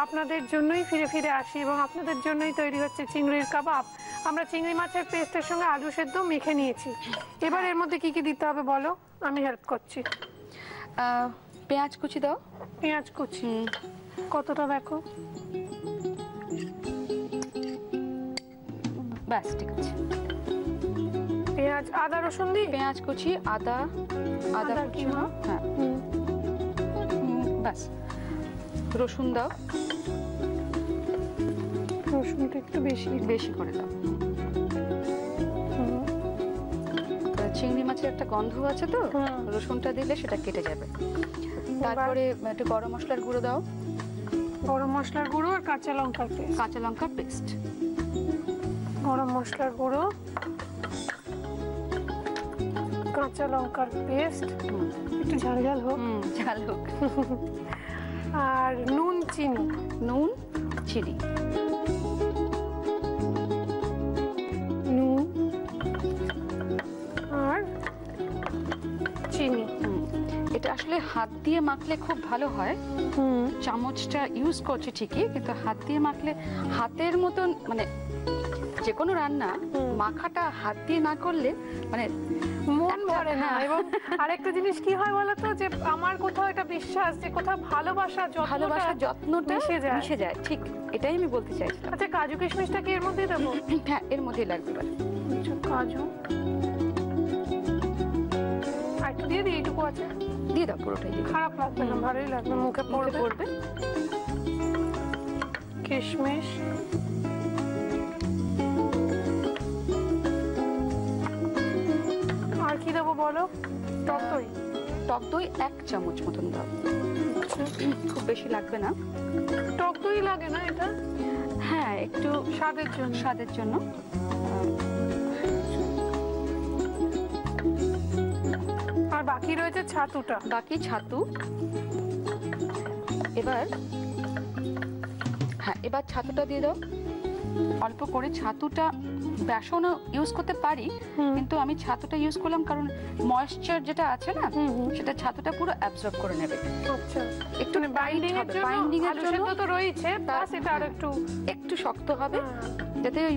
আপনাদের জন্যই ফিরে ফিরে আসি এবং আপনাদের জন্যই তৈরি হচ্ছে চিংড়ির কাবাব। আমরা চিংড়ি মাছের পেস্টের সঙ্গে আলু সেদ্ধ মেখে নিয়েছি। এবার এর মধ্যে কি কি দিতে হবে বলো, আমি হেল্প করছি। পেঁয়াজ কুচি দাও। পেঁয়াজ কুচি কতটা দেখো? ব্যাস ঠিক আছে। পেঁয়াজ, আদা রসুন দিই? পেঁয়াজ কুচি, আদা কুচি, হ্যাঁ ব্যাস। রসুন দাও। রসুনটা একটু বেশি বেশি করে দাও। চিংড়ি মাছের একটা গন্ধ আছে তো, রসুনটা দিলে সেটা কেটে যাবে। তারপরে একটু গরম মশলার গুঁড়ো দাও। গরম মশলার গুঁড়ো আর কাঁচা লঙ্কার পেস্ট। কাঁচা লঙ্কার পেস্ট। গরম মশলার গুঁড়ো, কাঁচা লঙ্কার পেস্ট, একটু ঝাল ঝাল হোক। ঝাল হোক। আর নুন চিনি। নুন চিনি। নুন আর চিনি। এটা আসলে হাত দিয়ে মাখলে খুব ভালো হয়। চামচটা ইউজ করছি ঠিকই, কিন্তু হাত দিয়ে মাখলে হাতের মতন, মানে যে কোনো রান্না মাখাটা হাত দিয়ে না করলে মানে মন ভরে না। এবং আরেকটা জিনিস কি হয় বলতো, যে আমার কোথাও এটা বিশ্বাস যে কোথাও ভালোবাসার যত্নটা মিশে যায়। ঠিক এটাই আমি বলতে চাইছিলাম। আচ্ছা, কাজু কিশমিশটা কি এর মধ্যে দেবো? হ্যাঁ, এর মধ্যেই লাগবে। আচ্ছা, কাজু আর একটু দিয়ে দিই, এইটুকু আছে। দিয়ে দাও, পুরোটাই দিয়ে। খারাপ লাগবে না, ভালোই লাগবে, মুখে পড়বে। কিশমিশ, আর কি দেবো বলো? টক দই। টক দই 1 চামচ মতন দাও। খুব বেশি লাগবে না। টক দই লাগে না এটা? হ্যাঁ, একটু স্বাদের জন্য। আর বাকি রয়েছে ছাতুটা। বাকি ছাতু। এবার ছাতুটা দিয়ে দাও অল্প করে। ছাতুটা বেসনও ইউজ করতে পারি, কিন্তু আমি ছাতুটা ইউজ করলাম কারণ ময়েশ্চার যেটা আছে না, সেটা ছাতুটা পুরো অ্যাবজর্ব করে নেবে। আচ্ছা, একটু বাইন্ডিং এর জন্য তো রয়েছে, প্লাস এটা আর একটু শক্ত হবে যাতে ওই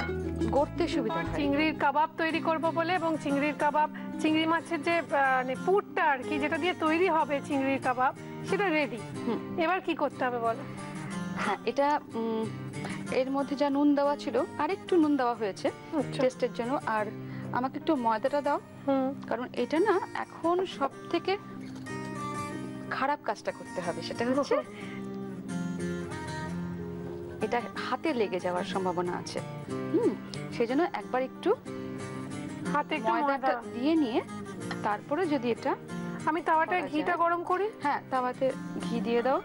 গড়তে সুবিধা হয়। চিংড়ির কাবাব তৈরি করব বলে, এবং চিংড়ি মাছের যে পুরটা আর কি, যেটা দিয়ে তৈরি হবে চিংড়ির কাবাব, সেটা রেডি। এবার কি করতে হবে বলো? হ্যাঁ, এটা এর মধ্যে যা নুন দেওয়া ছিল আর একটু নুন দেওয়া হয়েছে টেস্টের জন্য। আর আমাকে একটু ময়দাটা দাও, কারণ এটা না এখন সব থেকে খারাপ কাজটা করতে হবে, সেটা হচ্ছে এটা হাতে লেগে যাওয়ার সম্ভাবনা আছে। সেই জন্য একবার একটু হাতে ময়দাটা দিয়ে নিয়ে তারপরে যদি এটা, আমি তাওয়াটায় ঘিটা গরম করি। হ্যাঁ, তাওয়াতে ঘি দিয়ে দাও।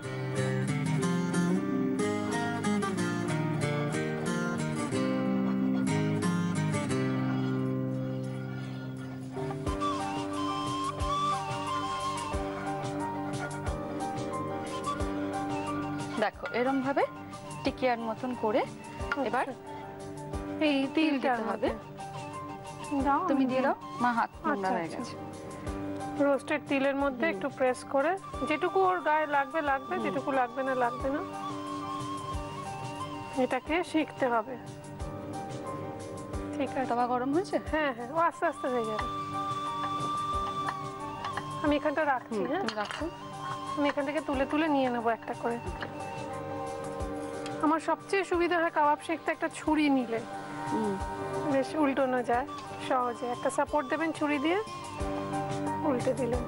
দেখো এরকম ভাবে টিকিয়ার মতন করে এবার এই তিলটা হবে। তুমি দিয়ে দাও। মা হাত নোংরা হয়ে গেছে। রোস্টেড তিলের মধ্যে একটু প্রেস করে, যেটুকু ওর গায়ে লাগবে, যেটুকু লাগবে না। এটাকে শিখতে হবে। ঠিক আছে, তাওয়া গরম হয়েছে? হ্যাঁ, ও আস্তে আস্তে হয়ে যাবে। আমি এখানটা রাখছি। হ্যাঁ, রাখো। আমি এখান থেকে তুলে নিয়ে নেবো একটা করে। আমার সবচেয়ে সুবিধা হয় কাবাব শিখতে একটা ছুরি নিলে, বেশ উল্টোনো যায় সহজে। একটা সাপোর্ট দেবেন ছুরি দিয়ে, উল্টে দিলেন।